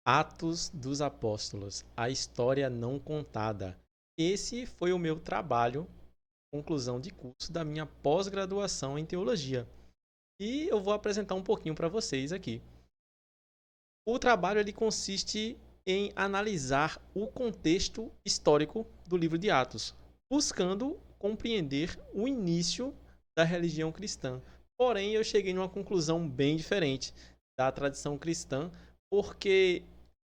Atos dos Apóstolos, a história não contada. Esse foi o meu trabalho, conclusão de curso da minha pós-graduação em teologia. E eu vou apresentar um pouquinho para vocês aqui. O trabalho ele consiste em analisar o contexto histórico do livro de Atos, buscando compreender o início da religião cristã. Porém, eu cheguei numa conclusão bem diferente da tradição cristã, porque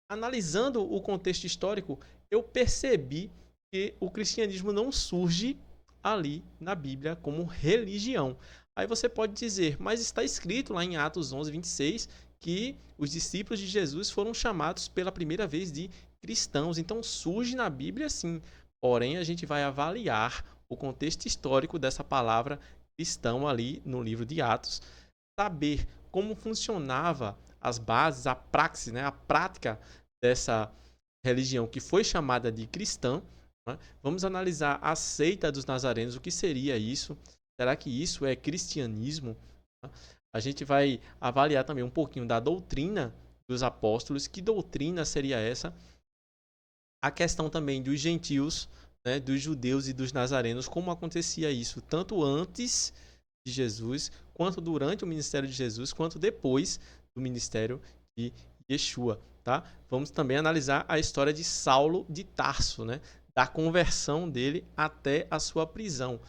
analisando o contexto histórico, eu percebi que o cristianismo não surge ali na Bíblia como religião. Aí você pode dizer, mas está escrito lá em Atos 11:26 que os discípulos de Jesus foram chamados pela primeira vez de cristãos. Então surge na Bíblia sim. Porém, a gente vai avaliar o contexto histórico dessa palavra cristão ali no livro de Atos, saber como funcionava as bases, a praxis, né, a prática dessa religião que foi chamada de cristã. Né? Vamos analisar a seita dos nazarenos, o que seria isso? Será que isso é cristianismo? A gente vai avaliar também um pouquinho da doutrina dos apóstolos. Que doutrina seria essa? A questão também dos gentios, né, dos judeus e dos nazarenos, como acontecia isso, tanto antes de Jesus, quanto durante o ministério de Jesus, quanto depois do ministério de Yeshua. Tá? Vamos também analisar a história de Saulo de Tarso, né, da conversão dele até a sua prisão.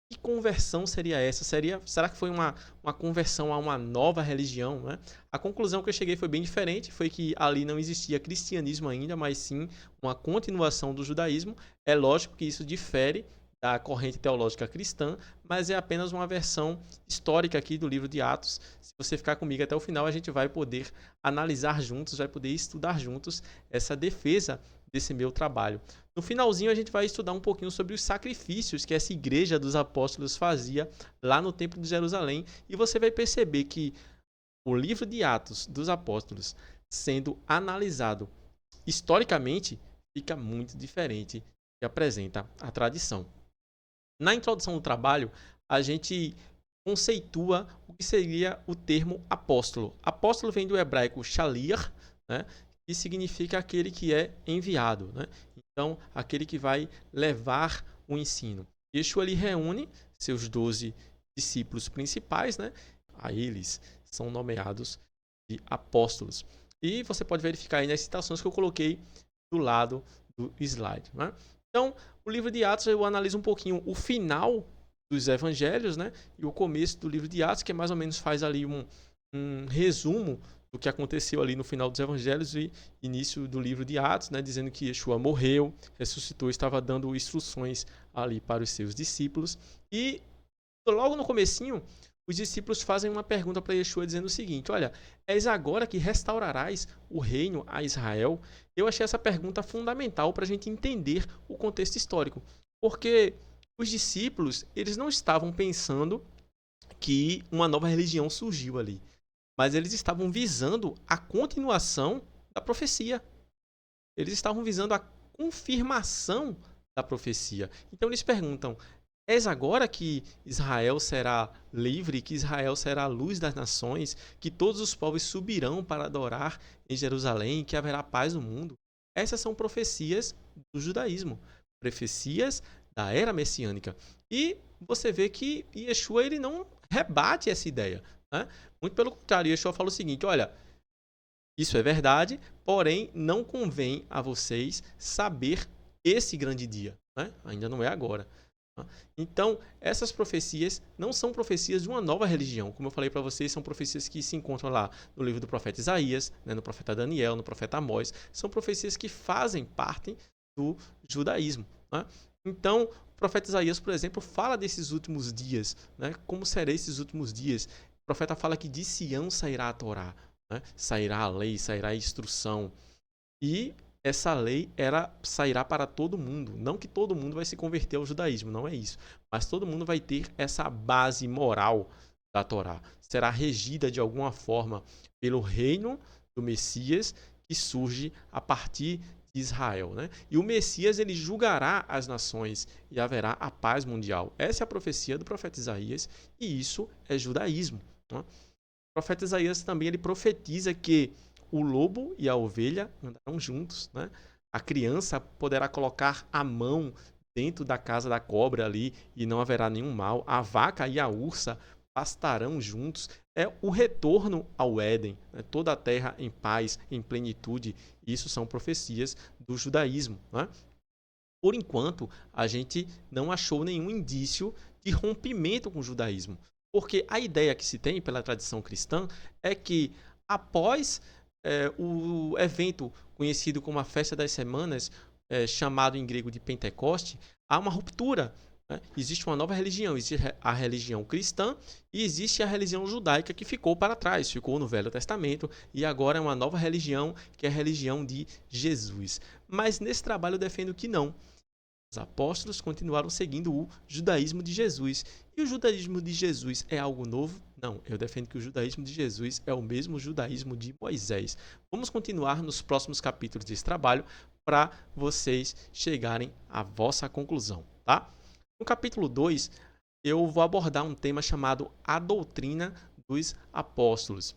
Que conversão seria essa? Será que foi uma conversão a uma nova religião? Né? A conclusão que eu cheguei foi bem diferente, foi que ali não existia cristianismo ainda, mas sim uma continuação do judaísmo. É lógico que isso difere da corrente teológica cristã, mas é apenas uma versão histórica aqui do livro de Atos. Se você ficar comigo até o final, a gente vai poder analisar juntos, vai poder estudar juntos essa defesa desse meu trabalho. No finalzinho, a gente vai estudar um pouquinho sobre os sacrifícios que essa igreja dos apóstolos fazia lá no Templo de Jerusalém. E você vai perceber que o livro de Atos dos Apóstolos, sendo analisado historicamente, fica muito diferente e apresenta a tradição. Na introdução do trabalho, a gente conceitua o que seria o termo apóstolo. Apóstolo vem do hebraico shaliach, né, que significa aquele que é enviado. Né? Então, aquele que vai levar o ensino. Yeshua ali reúne seus 12 discípulos principais, né? A eles são nomeados de apóstolos. E você pode verificar aí nas citações que eu coloquei do lado do slide. Né? Então, o livro de Atos eu analiso um pouquinho o final dos evangelhos, né? E o começo do livro de Atos, que mais ou menos faz ali um resumo do que aconteceu ali no final dos evangelhos e início do livro de Atos, né? Dizendo que Yeshua morreu, ressuscitou, estava dando instruções ali para os seus discípulos. E logo no comecinho, os discípulos fazem uma pergunta para Yeshua dizendo o seguinte: olha, és agora que restaurarás o reino a Israel? Eu achei essa pergunta fundamental para a gente entender o contexto histórico. Porque os discípulos, eles não estavam pensando que uma nova religião surgiu ali. Mas eles estavam visando a continuação da profecia. Eles estavam visando a confirmação da profecia. Então eles perguntam: és agora que Israel será livre, que Israel será a luz das nações, que todos os povos subirão para adorar em Jerusalém, que haverá paz no mundo? Essas são profecias do judaísmo, profecias da era messiânica. E você vê que Yeshua ele não rebate essa ideia. Né? Muito pelo contrário, Yeshua fala o seguinte: olha, isso é verdade, porém não convém a vocês saber esse grande dia. Né? Ainda não é agora. Então, essas profecias não são profecias de uma nova religião. Como eu falei para vocês, são profecias que se encontram lá no livro do profeta Isaías, né, no profeta Daniel, no profeta Amós. São profecias que fazem parte do judaísmo. Né? Então, o profeta Isaías, por exemplo, fala desses últimos dias. Né? Como serão esses últimos dias? O profeta fala que de Sião sairá a Torá. Né? Sairá a lei, sairá a instrução. E essa lei sairá para todo mundo. Não que todo mundo vai se converter ao judaísmo, não é isso. Mas todo mundo vai ter essa base moral da Torá. Será regida de alguma forma pelo reino do Messias que surge a partir de Israel. Né? E o Messias ele julgará as nações e haverá a paz mundial. Essa é a profecia do profeta Isaías e isso é judaísmo. Né? O profeta Isaías também ele profetiza que o lobo e a ovelha andarão juntos, né? A criança poderá colocar a mão dentro da casa da cobra ali e não haverá nenhum mal. A vaca e a ursa pastarão juntos. É o retorno ao Éden, né? Toda a terra em paz, em plenitude. Isso são profecias do judaísmo, né? Por enquanto, a gente não achou nenhum indício de rompimento com o judaísmo. Porque a ideia que se tem pela tradição cristã é que após o evento conhecido como a Festa das Semanas, chamado em grego de Pentecoste, há uma ruptura. Né? Existe uma nova religião, existe a religião cristã e existe a religião judaica que ficou para trás, ficou no Velho Testamento e agora é uma nova religião que é a religião de Jesus. Mas nesse trabalho eu defendo que não. Os apóstolos continuaram seguindo o judaísmo de Jesus. E o judaísmo de Jesus é algo novo? Não, eu defendo que o judaísmo de Jesus é o mesmo judaísmo de Moisés. Vamos continuar nos próximos capítulos desse trabalho para vocês chegarem à vossa conclusão, tá? No capítulo 2, eu vou abordar um tema chamado a doutrina dos apóstolos.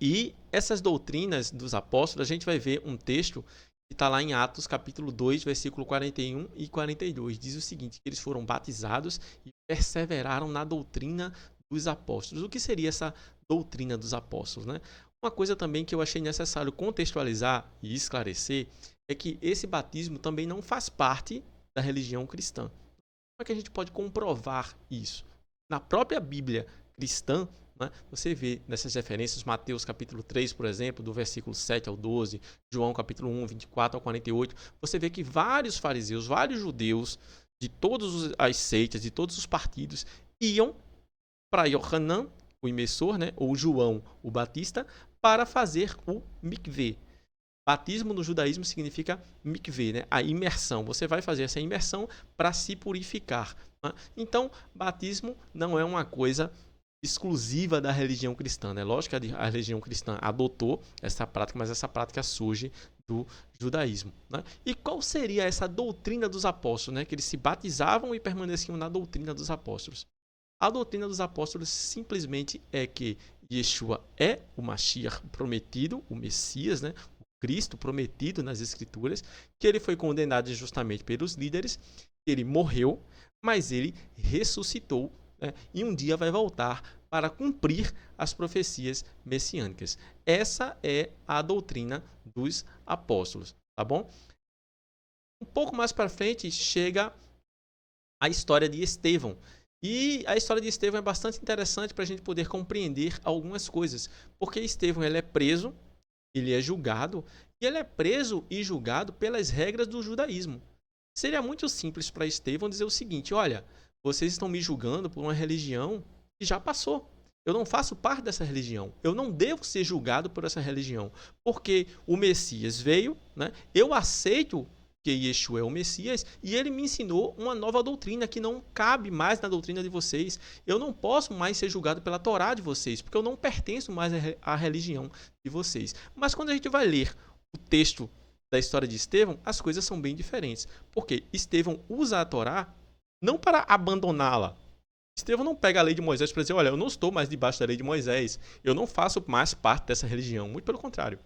E essas doutrinas dos apóstolos, a gente vai ver um texto que está lá em Atos, capítulo 2, versículo 41 e 42. Diz o seguinte, que eles foram batizados e perseveraram na doutrina dos apóstolos. O que seria essa doutrina dos apóstolos, né? Uma coisa também que eu achei necessário contextualizar e esclarecer é que esse batismo também não faz parte da religião cristã. Como é que a gente pode comprovar isso? Na própria Bíblia cristã, né, você vê nessas referências, Mateus capítulo 3, por exemplo, do versículo 7 ao 12, João capítulo 1, 24 ao 48, você vê que vários fariseus, vários judeus, de todas as seitas, de todos os partidos, iam para Yohanan, o imensor, né, ou João, o Batista, para fazer o mikveh. Batismo no judaísmo significa mikveh, né? A imersão. Você vai fazer essa imersão para se purificar. Né? Então, batismo não é uma coisa exclusiva da religião cristã. Né? Lógico que a religião cristã adotou essa prática, mas essa prática surge do judaísmo. Né? E qual seria essa doutrina dos apóstolos? Né? Que eles se batizavam e permaneciam na doutrina dos apóstolos. A doutrina dos apóstolos simplesmente é que Yeshua é o Mashiach prometido, o Messias, né? Cristo prometido nas Escrituras, que ele foi condenado injustamente pelos líderes, ele morreu, mas ele ressuscitou, né? E um dia vai voltar para cumprir as profecias messiânicas. Essa é a doutrina dos apóstolos, tá bom? Um pouco mais para frente chega a história de Estevão. E a história de Estevão é bastante interessante para a gente poder compreender algumas coisas, porque Estevão ele é preso, ele é julgado, e ele é preso e julgado pelas regras do judaísmo. Seria muito simples para Estevão dizer o seguinte, olha, vocês estão me julgando por uma religião que já passou. Eu não faço parte dessa religião. Eu não devo ser julgado por essa religião. Porque o Messias veio, né? Eu aceito que Yeshua é o Messias e ele me ensinou uma nova doutrina que não cabe mais na doutrina de vocês. Eu não posso mais ser julgado pela Torá de vocês, porque eu não pertenço mais à religião de vocês. Mas quando a gente vai ler o texto da história de Estevão, as coisas são bem diferentes. Porque Estevão usa a Torá não para abandoná-la. Estevão não pega a lei de Moisés para dizer, olha, eu não estou mais debaixo da lei de Moisés, eu não faço mais parte dessa religião. Muito pelo contrário.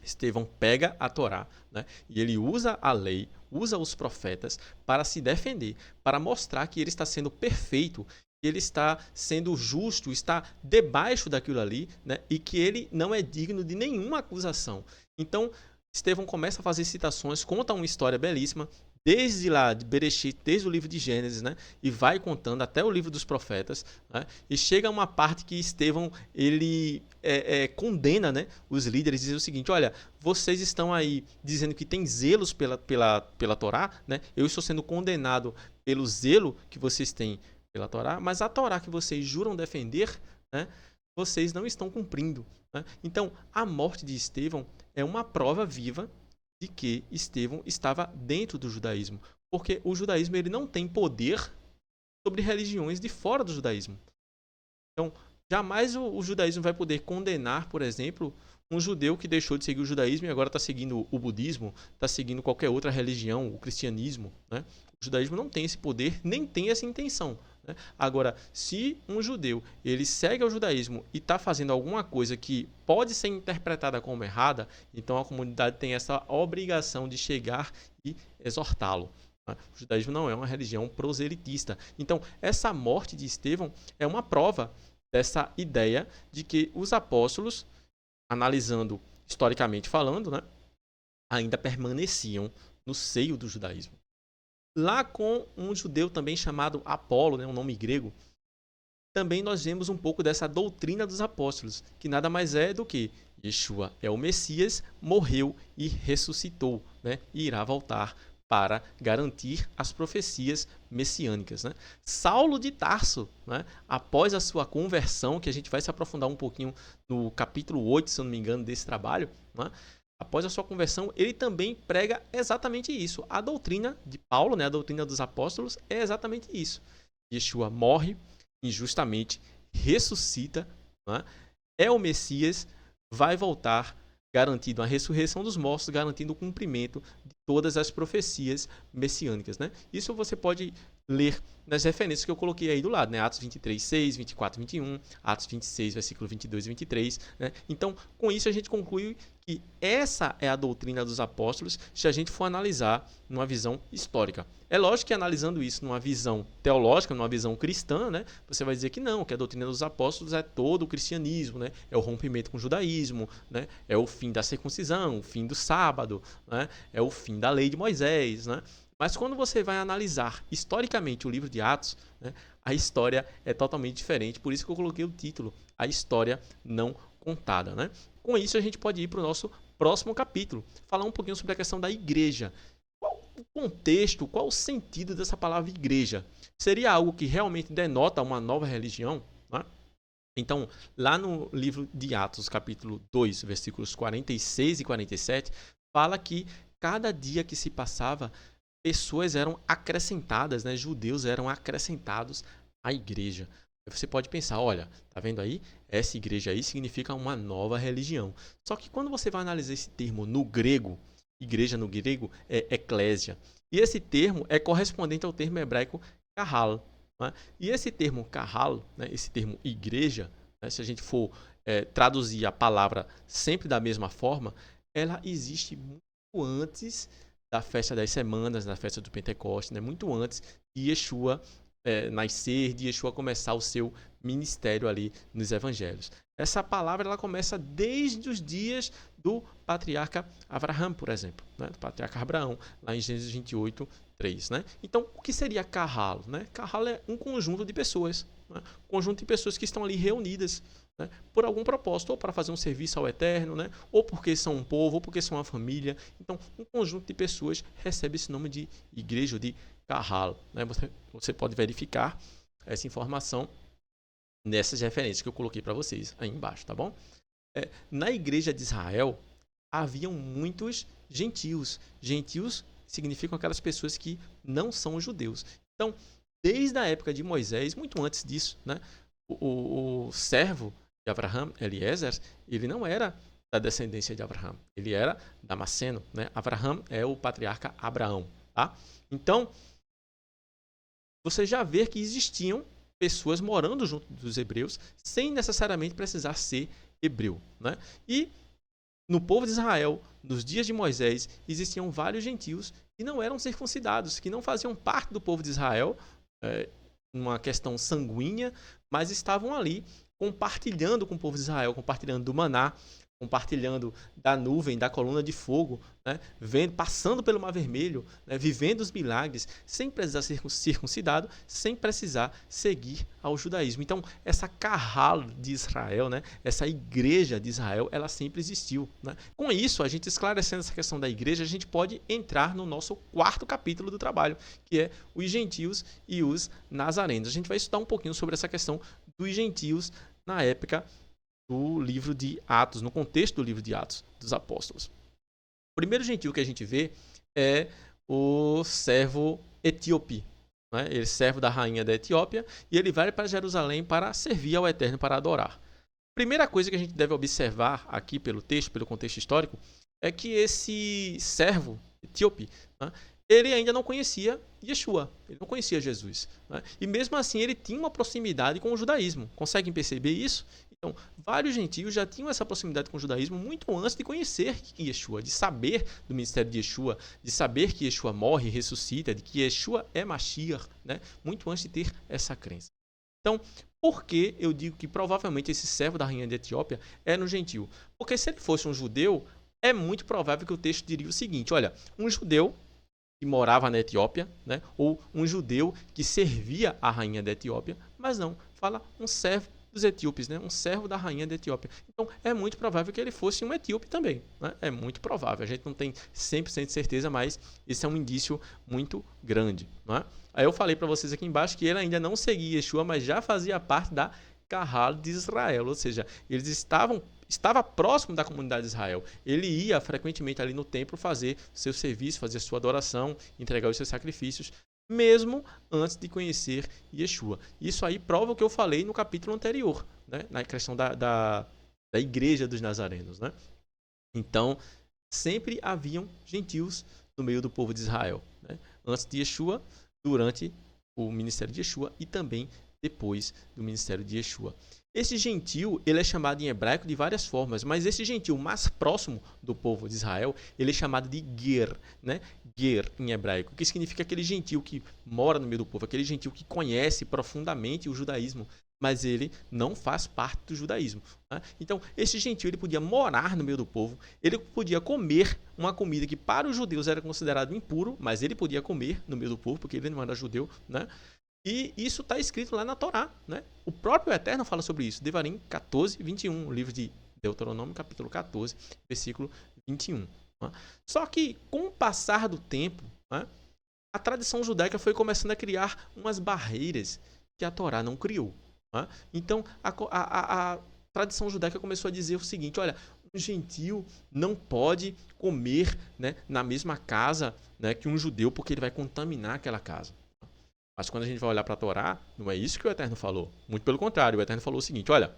Estevão pega a Torá, né, e ele usa a lei, usa os profetas para se defender, para mostrar que ele está sendo perfeito, que ele está sendo justo, está debaixo daquilo ali, né, e que ele não é digno de nenhuma acusação. Então, Estevão começa a fazer citações, conta uma história belíssima, desde lá de Bereshit, desde o livro de Gênesis, né? E vai contando até o livro dos profetas, né? E chega uma parte que Estevão ele condena, né, os líderes e diz o seguinte, olha, vocês estão aí dizendo que tem zelos pela Torá, né? Eu estou sendo condenado pelo zelo que vocês têm pela Torá, mas a Torá que vocês juram defender, né, vocês não estão cumprindo. Né? Então, a morte de Estevão é uma prova viva de que Estevão estava dentro do judaísmo, porque o judaísmo ele não tem poder sobre religiões de fora do judaísmo. Então, jamais o judaísmo vai poder condenar, por exemplo, um judeu que deixou de seguir o judaísmo e agora está seguindo o budismo, está seguindo qualquer outra religião, o cristianismo. Né? O judaísmo não tem esse poder, nem tem essa intenção. né? Agora, se um judeu ele segue o judaísmo e está fazendo alguma coisa que pode ser interpretada como errada, então a comunidade tem essa obrigação de chegar e exortá-lo. O judaísmo não é uma religião proselitista. Então, essa morte de Estevão é uma prova dessa ideia de que os apóstolos, analisando historicamente falando, né, ainda permaneciam no seio do judaísmo. Lá com um judeu também chamado Apolo, né, um nome grego, também nós vemos um pouco dessa doutrina dos apóstolos, que nada mais é do que Yeshua é o Messias, morreu e ressuscitou, né, e irá voltar para garantir as profecias messiânicas, né? Saulo de Tarso, né, após a sua conversão, que a gente vai se aprofundar um pouquinho no capítulo 8, se eu não me engano, desse trabalho, né? Após a sua conversão, ele também prega exatamente isso. A doutrina de Paulo, né, a doutrina dos apóstolos, é exatamente isso. Yeshua morre injustamente, ressuscita, né, é o Messias, vai voltar, garantindo a ressurreição dos mortos, garantindo o cumprimento de todas as profecias messiânicas, né? Isso você pode ler nas referências que eu coloquei aí do lado, né? Atos 23, 6, 24, 21, Atos 26, versículo 22 e 23, né? Então, com isso a gente conclui que essa é a doutrina dos apóstolos se a gente for analisar numa visão histórica. É lógico que analisando isso numa visão teológica, numa visão cristã, né, você vai dizer que não, que a doutrina dos apóstolos é todo o cristianismo, né, é o rompimento com o judaísmo, né, é o fim da circuncisão, o fim do sábado, né, é o fim da lei de Moisés, né? Mas quando você vai analisar historicamente o livro de Atos, né, a história é totalmente diferente. Por isso que eu coloquei o título, A História Não Contada, né? Com isso, a gente pode ir para o nosso próximo capítulo, falar um pouquinho sobre a questão da igreja. Qual o contexto, qual o sentido dessa palavra igreja? Seria algo que realmente denota uma nova religião? Né? Então, lá no livro de Atos, capítulo 2, versículos 46 e 47, fala que cada dia que se passava, pessoas eram acrescentadas, né? Judeus eram acrescentados à igreja. Você pode pensar, olha, tá vendo aí? Essa igreja aí significa uma nova religião. Só que quando você vai analisar esse termo no grego, igreja no grego é eclésia. E esse termo é correspondente ao termo hebraico kahal. Né? E esse termo kahal, né, esse termo igreja, né, se a gente for traduzir a palavra sempre da mesma forma, ela existe muito antes da festa das semanas, da festa do Pentecostes, né? Muito antes de Yeshua nascer, de Yeshua começar o seu ministério ali nos evangelhos. Essa palavra ela começa desde os dias do patriarca Abraão, por exemplo, né? Do patriarca Abraão, lá em Gênesis 28, 3. Né? Então, o que seria Carralo? Né? Carralo é um conjunto de pessoas, né? Um conjunto de pessoas que estão ali reunidas, né, por algum propósito, ou para fazer um serviço ao Eterno, né, ou porque são um povo, ou porque são uma família. Então, um conjunto de pessoas recebe esse nome de igreja, ou de Kahal. Né? Você pode verificar essa informação nessas referências que eu coloquei para vocês aí embaixo, tá bom? Na igreja de Israel, haviam muitos gentios. Gentios significam aquelas pessoas que não são judeus. Então, desde a época de Moisés, muito antes disso, né, o servo de Abraão, Eliezer, ele não era da descendência de Abraão, ele era damasceno, né? Abraão é o patriarca Abraão, tá? Então, você já vê que existiam pessoas morando junto dos hebreus sem necessariamente precisar ser hebreu, né? E no povo de Israel, nos dias de Moisés, existiam vários gentios que não eram circuncidados, que não faziam parte do povo de Israel, uma questão sanguínea, mas estavam ali compartilhando com o povo de Israel, compartilhando do maná, compartilhando da nuvem, da coluna de fogo, né? Passando pelo Mar Vermelho, né? Vivendo os milagres, sem precisar ser circuncidado, sem precisar seguir ao judaísmo. Então, essa Kahal de Israel, né? Essa igreja de Israel, ela sempre existiu. Né? Com isso, a gente esclarecendo essa questão da igreja, a gente pode entrar no nosso quarto capítulo do trabalho, que é os gentios e os nazarenos. A gente vai estudar um pouquinho sobre essa questão dos gentios na época do livro de Atos, no contexto do livro de Atos dos Apóstolos. O primeiro gentio que a gente vê é o servo etíope. Né? Ele é servo da rainha da Etiópia e ele vai para Jerusalém para servir ao Eterno, para adorar. Primeira coisa que a gente deve observar aqui pelo texto, pelo contexto histórico, é que esse servo etíope, né, ele ainda não conhecia Yeshua, ele não conhecia Jesus, né? E mesmo assim ele tinha uma proximidade com o judaísmo. Conseguem perceber isso? Então, vários gentios já tinham essa proximidade com o judaísmo muito antes de conhecer Yeshua, de saber do ministério de Yeshua, de saber que Yeshua morre e ressuscita, de que Yeshua é Mashiach, né? Muito antes de ter essa crença. Então, por que eu digo que provavelmente esse servo da rainha de Etiópia era um gentio? Porque se ele fosse um judeu, é muito provável que o texto diria o seguinte: olha, um judeu que morava na Etiópia, né, ou um judeu que servia a rainha da Etiópia, mas não, fala um servo dos etíopes, né, um servo da rainha da Etiópia. Então, é muito provável que ele fosse um etíope também, né? É muito provável. A gente não tem 100% de certeza, mas esse é um indício muito grande, né? Aí eu falei para vocês aqui embaixo que ele ainda não seguia Yeshua, mas já fazia parte da Kahal de Israel, ou seja, eles estava próximo da comunidade de Israel. Ele ia frequentemente ali no templo fazer seu serviço, fazer sua adoração, entregar os seus sacrifícios, mesmo antes de conhecer Yeshua. Isso aí prova o que eu falei no capítulo anterior, né? Na questão da igreja dos nazarenos, né? Então, sempre haviam gentios no meio do povo de Israel, né? Antes de Yeshua, durante o ministério de Yeshua e também depois do ministério de Yeshua. Esse gentio, ele é chamado em hebraico de várias formas, mas esse gentio mais próximo do povo de Israel, ele é chamado de ger, né? Ger em hebraico, que significa aquele gentio que mora no meio do povo, aquele gentio que conhece profundamente o judaísmo, mas ele não faz parte do judaísmo, né? Então, esse gentio, ele podia morar no meio do povo, ele podia comer uma comida que para os judeus era considerado impuro, mas ele podia comer no meio do povo, porque ele não era judeu, né? E isso está escrito lá na Torá, né? O próprio Eterno fala sobre isso. Devarim 14, 21, o livro de Deuteronômio, capítulo 14, versículo 21. Né? Só que, com o passar do tempo, né, a tradição judaica foi começando a criar umas barreiras que a Torá não criou. Né? Então, a tradição judaica começou a dizer o seguinte: olha, um gentio não pode comer, né, na mesma casa, né, que um judeu, porque ele vai contaminar aquela casa. Mas quando a gente vai olhar para a Torá, não é isso que o Eterno falou. Muito pelo contrário, o Eterno falou o seguinte: olha,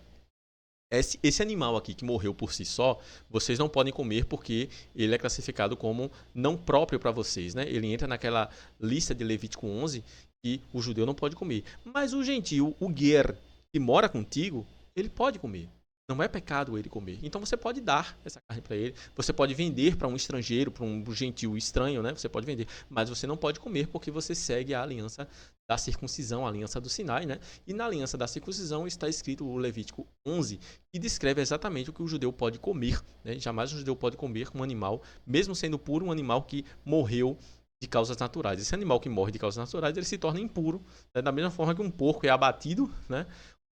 esse animal aqui que morreu por si só, vocês não podem comer porque ele é classificado como não próprio para vocês, né? Ele entra naquela lista de Levítico 11 que o judeu não pode comer. Mas o gentio, o ger, que mora contigo, ele pode comer. Não é pecado ele comer. Então você pode dar essa carne para ele. Você pode vender para um estrangeiro, para um gentio estranho, né? Você pode vender. Mas você não pode comer porque você segue a aliança da circuncisão, a aliança do Sinai, né? E na aliança da circuncisão está escrito o Levítico 11, que descreve exatamente o que o judeu pode comer, né? Jamais um judeu pode comer um animal, mesmo sendo puro, um animal que morreu de causas naturais. Esse animal que morre de causas naturais, ele se torna impuro, né? Da mesma forma que um porco é abatido, né?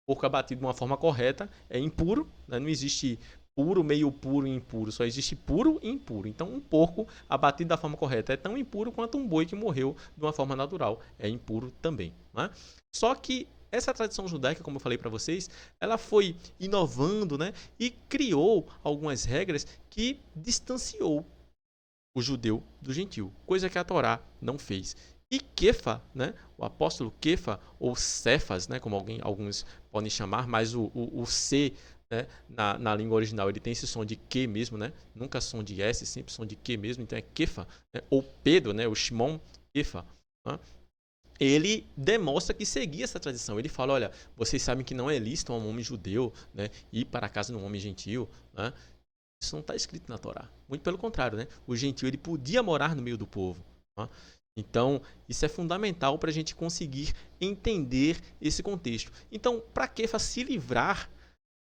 Porco abatido de uma forma correta é impuro, né? Não existe puro, meio puro e impuro, só existe puro e impuro. Então, um porco abatido da forma correta é tão impuro quanto um boi que morreu de uma forma natural é impuro também, né? Só que essa tradição judaica, como eu falei para vocês, ela foi inovando, né? E criou algumas regras que distanciou o judeu do gentio, coisa que a Torá não fez. E Kefa, né, o apóstolo Kefa, ou Cefas, né, como alguns podem chamar, mas o C, né, na língua original ele tem esse som de Q mesmo, né, nunca som de S, sempre som de Q mesmo, então é Kefa, né, ou Pedro, né, o Shimon Kefa, né, ele demonstra que seguia essa tradição. Ele fala: olha, vocês sabem que não é lícito a um homem judeu, né, ir para a casa de um homem gentil, né? Isso não está escrito na Torá. Muito pelo contrário, né? O gentio ele podia morar no meio do povo. Tá? Então, isso é fundamental para a gente conseguir entender esse contexto. Então, para Kefa se livrar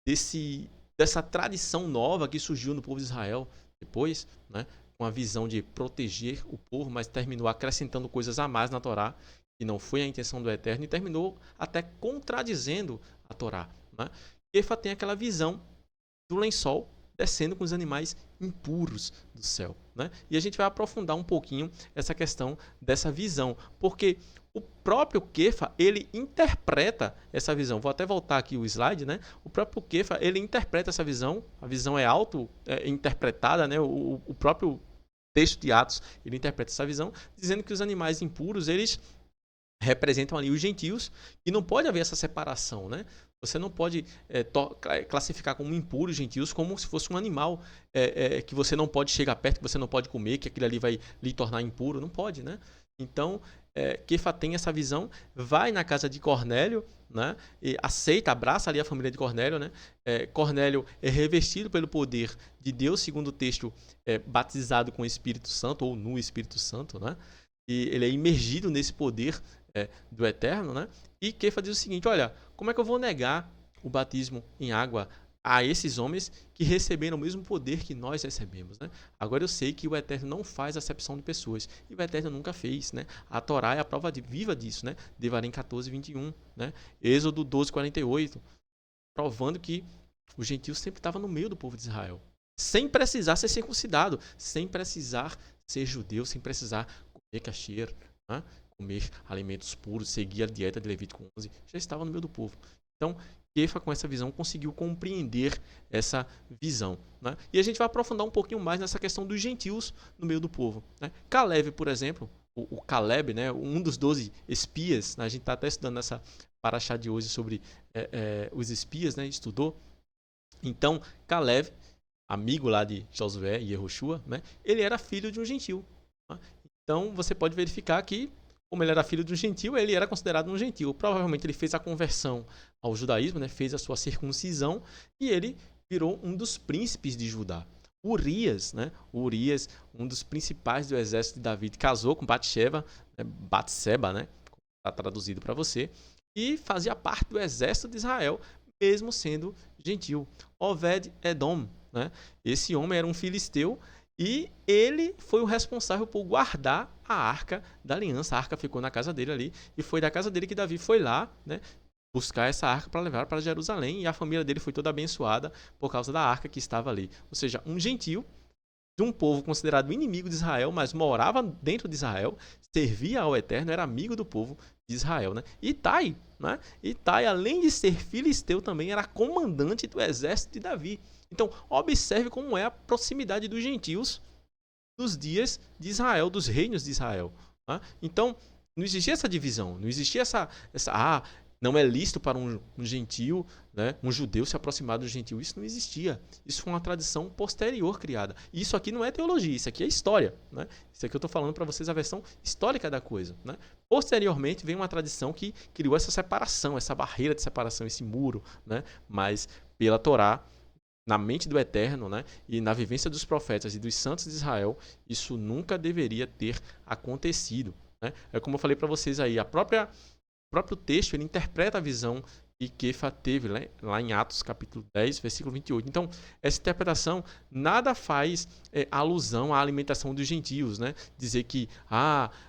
dessa tradição nova que surgiu no povo de Israel depois, né? Com a visão de proteger o povo, mas terminou acrescentando coisas a mais na Torá, que não foi a intenção do Eterno, e terminou até contradizendo a Torá. Né? Kefa tem aquela visão do lençol descendo com os animais impuros do céu, né? E a gente vai aprofundar um pouquinho essa questão dessa visão, porque o próprio Kefa, ele interpreta essa visão. Vou até voltar aqui o slide, né? O próprio Kefa, ele interpreta essa visão, a visão é interpretada, né? O próprio texto de Atos, ele interpreta essa visão, dizendo que os animais impuros, eles representam ali os gentios, e não pode haver essa separação, né? Você não pode classificar como impuro os gentios como se fosse um animal que você não pode chegar perto, que você não pode comer, que aquilo ali vai lhe tornar impuro. Não pode, né? Então, Kefa tem essa visão, vai na casa de Cornélio, né? E aceita, abraça ali a família de Cornélio, né? Cornélio é revestido pelo poder de Deus, segundo o texto, batizado com o Espírito Santo, ou no Espírito Santo, né? E ele é imergido nesse poder do Eterno, né? E Kefa diz o seguinte: olha, como é que eu vou negar o batismo em água a esses homens que receberam o mesmo poder que nós recebemos, né? Agora eu sei que o Eterno não faz acepção de pessoas, e o Eterno nunca fez, né? A Torá é a prova viva disso, né? Devarim 14, 21, né? Êxodo 12, 48, provando que os gentios sempre estavam no meio do povo de Israel, sem precisar ser circuncidado, sem precisar ser judeu, sem precisar comer kasher, né? Comer alimentos puros, seguir a dieta de Levítico 11, já estava no meio do povo. Então, Kefa, com essa visão, conseguiu compreender essa visão, né? E a gente vai aprofundar um pouquinho mais nessa questão dos gentios no meio do povo, né? Caleb, por exemplo, o Caleb, né, um dos 12 espias, né? A gente está até estudando nessa paraxá de hoje sobre os espias, né? Estudou. Então, Caleb, amigo lá de Josué e Yehoshua, né? Ele era filho de um gentil, né? Então, você pode verificar que, como ele era filho de um gentil, ele era considerado um gentil. Provavelmente ele fez a conversão ao judaísmo, né? Fez a sua circuncisão e ele virou um dos príncipes de Judá. Urias, né? Urias, um dos principais do exército de Davi, casou com Batseba, né? Batseba, né? Está traduzido para você, e fazia parte do exército de Israel, mesmo sendo gentil. Obed-Edom, né? Esse homem era um filisteu e ele foi o responsável por guardar a arca da aliança. A arca ficou na casa dele ali, e foi da casa dele que Davi foi lá, né, buscar essa arca para levar para Jerusalém, e a família dele foi toda abençoada por causa da arca que estava ali. Ou seja, um gentil de um povo considerado inimigo de Israel, mas morava dentro de Israel, servia ao Eterno, era amigo do povo de Israel, né? Itai, né? Itai, além de ser filisteu, também era comandante do exército de Davi. Então, observe como é a proximidade dos gentios dos dias de Israel, dos reinos de Israel, né? Então, não existia essa divisão, não existia essa não é lícito para um gentio, né, um judeu se aproximar do gentio. Isso não existia. Isso foi uma tradição posterior criada. E isso aqui não é teologia, isso aqui é história, né? Isso aqui eu estou falando para vocês a versão histórica da coisa, né? Posteriormente vem uma tradição que criou essa separação, essa barreira de separação, esse muro, né? Mas pela Torá, na mente do Eterno, né, e na vivência dos profetas e dos santos de Israel, isso nunca deveria ter acontecido, né? É como eu falei para vocês aí, o próprio texto ele interpreta a visão que Kefa teve, né, lá em Atos capítulo 10, versículo 28. Então, essa interpretação nada faz alusão à alimentação dos gentios, né? Dizer que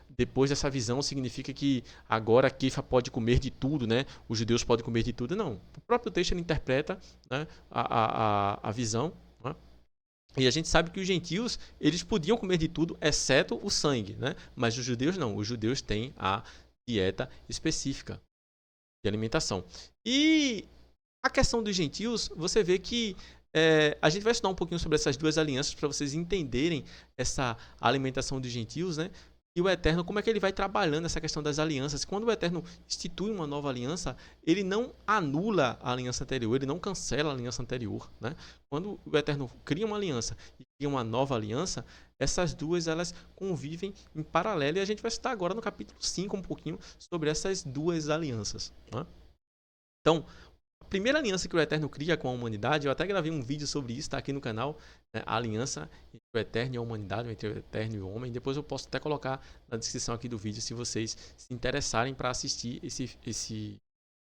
depois dessa visão significa que agora Kefa pode comer de tudo, né? Os judeus podem comer de tudo. Não. O próprio texto ele interpreta, né, a visão, né? E a gente sabe que os gentios eles podiam comer de tudo, exceto o sangue, né? Mas os judeus não. Os judeus têm a dieta específica de alimentação. E a questão dos gentios, você vê que a gente vai estudar um pouquinho sobre essas duas alianças para vocês entenderem essa alimentação dos gentios, né? E o Eterno, como é que ele vai trabalhando essa questão das alianças. Quando o Eterno institui uma nova aliança, ele não anula a aliança anterior, ele não cancela a aliança anterior, né? Quando o Eterno cria uma aliança e cria uma nova aliança, essas duas elas convivem em paralelo, e a gente vai citar agora no capítulo 5 um pouquinho sobre essas duas alianças, né? Então, a primeira aliança que o Eterno cria com a humanidade, eu até gravei um vídeo sobre isso, está aqui no canal, né? A aliança entre o Eterno e a humanidade, entre o Eterno e o homem. Depois eu posso até colocar na descrição aqui do vídeo, se vocês se interessarem para assistir esse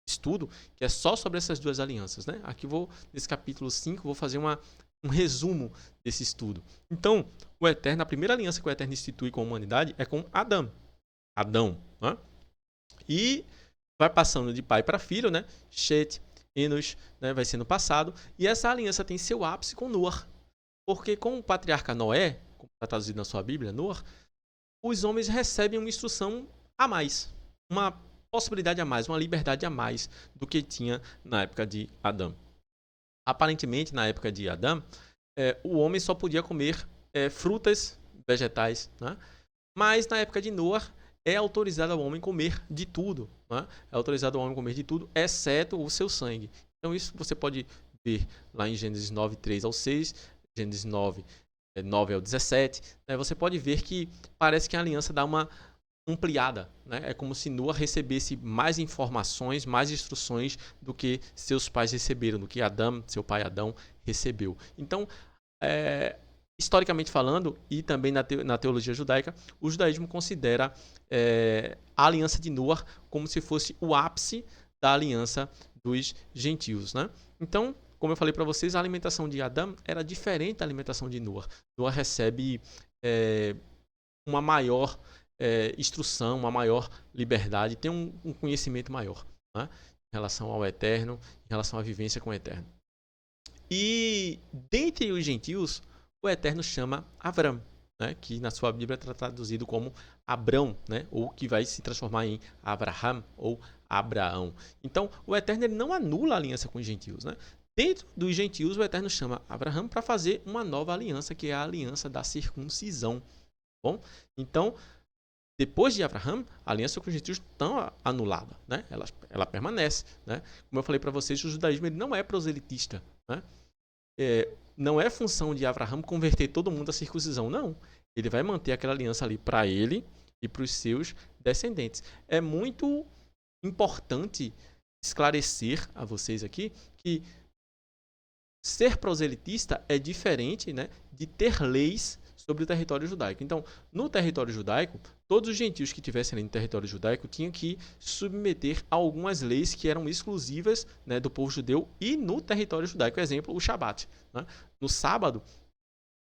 estudo, que é só sobre essas duas alianças, né? Aqui nesse capítulo 5, vou fazer um resumo desse estudo. Então, o Eterno, a primeira aliança que o Eterno institui com a humanidade é com Adão, né? E vai passando de pai para filho, né? Shet, Enos, né? Vai sendo passado. E essa aliança tem seu ápice com Noar. Porque com o patriarca Noé, como está traduzido na sua Bíblia, Noar, os homens recebem uma instrução a mais. Uma possibilidade a mais, uma liberdade a mais do que tinha na época de Adão. Aparentemente, na época de Adão, o homem só podia comer frutas, vegetais, né? Mas na época de Noar, é autorizado ao homem comer de tudo. Né? É autorizado ao homem comer de tudo, exceto o seu sangue. Então isso você pode ver lá em Gênesis 9, 3 ao 6, Gênesis 9, 9 ao 17. Né? Você pode ver que parece que a aliança dá uma ampliada, né? É como se Noa recebesse mais informações, mais instruções do que seus pais receberam, do que Adão, seu pai Adão, recebeu. Então, historicamente falando, e também na teologia judaica, o judaísmo considera a aliança de Noa como se fosse o ápice da aliança dos gentios, né? Então, como eu falei para vocês, a alimentação de Adão era diferente da alimentação de Noa. Noa recebe uma maior instrução, uma maior liberdade, tem um conhecimento maior, né? Em relação ao eterno, em relação à vivência com o eterno. E dentre os gentios, o eterno chama Avram, né? Que na sua Bíblia está traduzido como Abrão, né? Ou que vai se transformar em Abraham ou Abraão. Então, o eterno ele não anula a aliança com os gentios, né? Dentro dos gentios, o eterno chama Abraham para fazer uma nova aliança, que é a aliança da circuncisão. Bom, então, depois de Abraham, a aliança com os gentios está anulada, né? Ela permanece, né? Como eu falei para vocês, o judaísmo ele não é proselitista, né? Não é função de Abraham converter todo mundo à circuncisão, não. Ele vai manter aquela aliança ali para ele e para os seus descendentes. É muito importante esclarecer a vocês aqui que ser proselitista é diferente, né, de ter leis sobre o território judaico. Então, no território judaico, todos os gentios que estivessem ali no território judaico tinham que submeter a algumas leis que eram exclusivas, né, do povo judeu e no território judaico. Exemplo, o Shabat. Né? No sábado,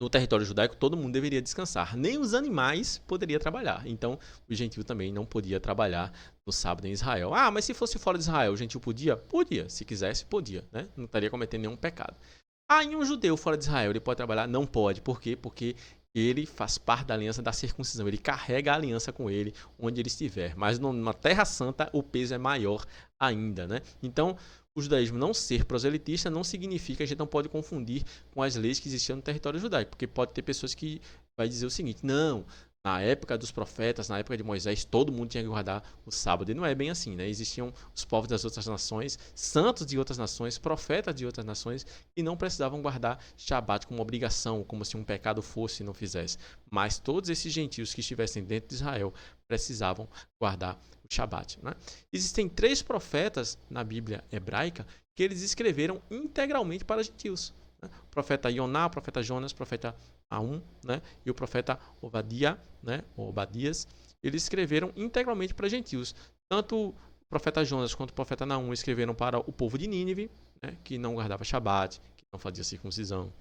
no território judaico, todo mundo deveria descansar. Nem os animais poderiam trabalhar. Então, o gentio também não podia trabalhar no sábado em Israel. Ah, mas se fosse fora de Israel, o gentio podia? Podia. Se quisesse, podia. Né? Não estaria cometendo nenhum pecado. Ah, e um judeu fora de Israel, ele pode trabalhar? Não pode. Por quê? Porque ele faz parte da aliança da circuncisão. Ele carrega a aliança com ele onde ele estiver. Mas na Terra Santa, o peso é maior ainda. Né? Então, o judaísmo não ser proselitista não significa que a gente não pode confundir com as leis que existiam no território judaico. Porque pode ter pessoas que vai dizer o seguinte, não, na época dos profetas, na época de Moisés, todo mundo tinha que guardar o sábado. E não é bem assim, né? Existiam os povos das outras nações, santos de outras nações, profetas de outras nações, que não precisavam guardar Shabat como obrigação, como se um pecado fosse e não fizesse. Mas todos esses gentios que estivessem dentro de Israel precisavam guardar o Shabat. Né? Existem 3 profetas na Bíblia hebraica que eles escreveram integralmente para gentios. Né? O profeta Ioná, o profeta Jonas, o profeta Aum, né? E o profeta Obadia, né? Obadias, eles escreveram integralmente para gentios. Tanto o profeta Jonas quanto o profeta Naum escreveram para o povo de Nínive, né? Que não guardava Shabat, que não fazia circuncisão.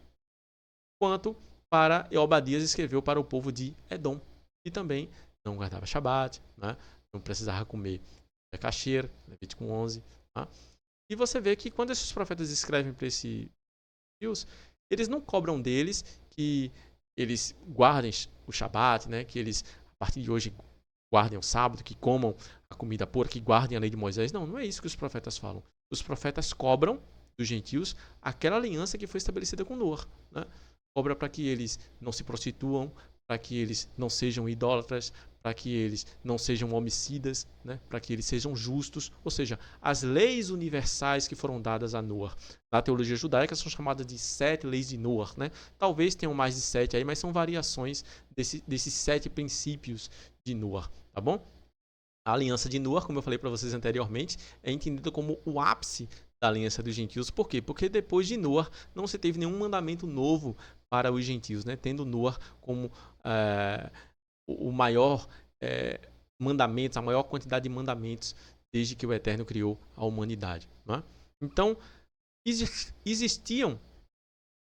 Quanto para Obadias escreveu para o povo de Edom, que também não guardava Shabat, né? Não precisava comer kasher, Levítico 11. Tá? E você vê que quando esses profetas escrevem para esses gentios, eles não cobram deles que eles guardem o Shabat, né? Que eles, a partir de hoje, guardem o sábado, que comam a comida pura, que guardem a lei de Moisés. Não, não é isso que os profetas falam. Os profetas cobram dos gentios aquela aliança que foi estabelecida com Noa. Né? Cobra para que eles não se prostituam, para que eles não sejam idólatras, para que eles não sejam homicidas, né? Para que eles sejam justos. Ou seja, as leis universais que foram dadas a Noa. Na teologia judaica são chamadas de 7 leis de Noa. Né? Talvez tenham mais de 7 aí, mas são variações desses 7 princípios de Noa. Tá bom? A aliança de Noa, como eu falei para vocês anteriormente, é entendida como o ápice da aliança dos gentios. Por quê? Porque depois de Noa não se teve nenhum mandamento novo para os gentios, né? Tendo Noa como o maior mandamentos, a maior quantidade de mandamentos desde que o Eterno criou a humanidade. Né? Então, existiam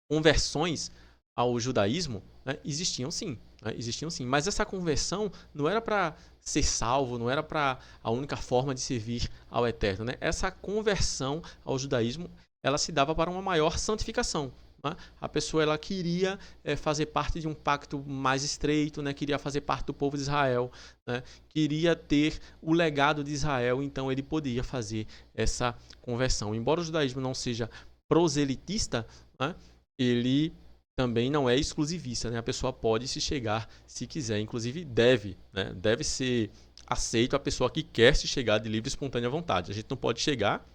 conversões ao judaísmo, né? Existiam sim, né? Existiam sim, mas essa conversão não era para ser salvo, não era para a única forma de servir ao Eterno. Né? Essa conversão ao judaísmo, ela se dava para uma maior santificação. Né? A pessoa ela queria fazer parte de um pacto mais estreito, né? Queria fazer parte do povo de Israel, né? Queria ter o legado de Israel, então ele podia fazer essa conversão. Embora o judaísmo não seja proselitista, né? Ele também não é exclusivista, né? A pessoa pode se chegar se quiser, inclusive deve, né? Deve ser aceito a pessoa que quer se chegar de livre e espontânea vontade. A gente não pode chegar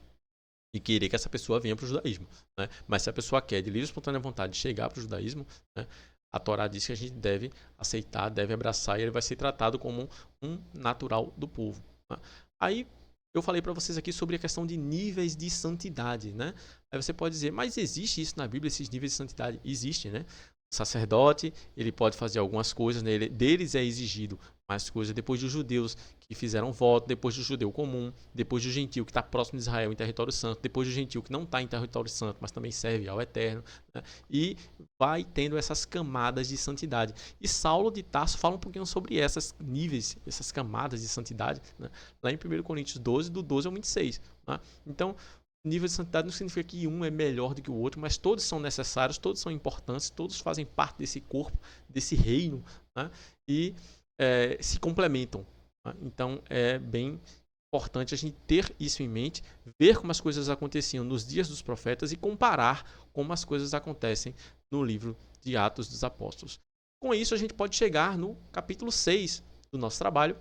e querer que essa pessoa venha para o judaísmo, né? Mas se a pessoa quer de livre e espontânea vontade chegar para o judaísmo, né? A Torá diz que a gente deve aceitar, deve abraçar e ele vai ser tratado como um natural do povo, né? Aí eu falei para vocês aqui sobre a questão de níveis de santidade, né? Aí você pode dizer, mas existe isso na Bíblia, esses níveis de santidade? Existe, né? O sacerdote, ele pode fazer algumas coisas, né? Deles é exigido mais coisas. Depois dos judeus que fizeram voto, depois do judeu comum, depois do gentil que está próximo de Israel em território santo, depois do gentil que não está em território santo, mas também serve ao Eterno, né? E vai tendo essas camadas de santidade. E Saulo de Tarso fala um pouquinho sobre esses níveis, essas camadas de santidade, né? Lá em 1 Coríntios 12, do 12 ao 26. Né? Então, nível de santidade não significa que um é melhor do que o outro, mas todos são necessários, todos são importantes, todos fazem parte desse corpo, desse reino, né? E se complementam. Né? Então é bem importante a gente ter isso em mente, ver como as coisas aconteciam nos dias dos profetas e comparar como as coisas acontecem no livro de Atos dos Apóstolos. Com isso, a gente pode chegar no capítulo 6 do nosso trabalho,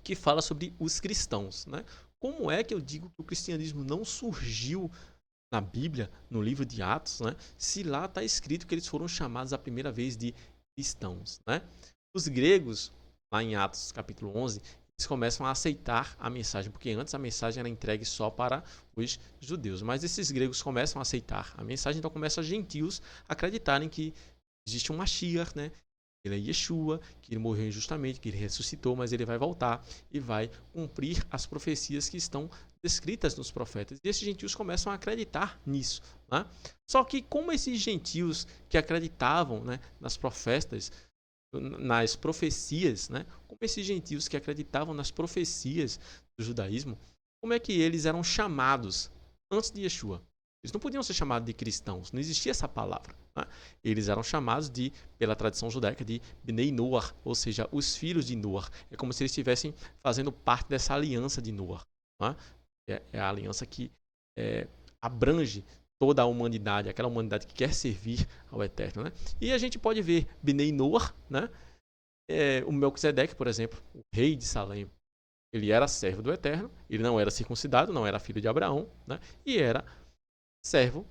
que fala sobre os cristãos. Né? Como é que eu digo que o cristianismo não surgiu na Bíblia, no livro de Atos, né? Se lá está escrito que eles foram chamados a primeira vez de cristãos? Né? Os gregos, lá em Atos capítulo 11, eles começam a aceitar a mensagem, porque antes a mensagem era entregue só para os judeus. Mas esses gregos começam a aceitar a mensagem, então começam os gentios a acreditarem que existe um Mashiach, né? Ele é Yeshua, que ele morreu injustamente, que ele ressuscitou, mas ele vai voltar e vai cumprir as profecias que estão descritas nos profetas. E esses gentios começam a acreditar nisso. Né? Só que como esses gentios que acreditavam, né, nas profecias, né, como esses gentios que acreditavam nas profecias do judaísmo, como é que eles eram chamados antes de Yeshua? Eles não podiam ser chamados de cristãos, não existia essa palavra. Né? Eles eram chamados pela tradição judaica, de Bnei Noach, ou seja, os filhos de Noach. É como se eles estivessem fazendo parte dessa aliança de Noach. Né? É a aliança que abrange toda a humanidade, aquela humanidade que quer servir ao Eterno. Né? E a gente pode ver Bnei Noach, né? O Melquisedeque, por exemplo, o rei de Salém, ele era servo do Eterno, ele não era circuncidado, não era filho de Abraão, né? E era servo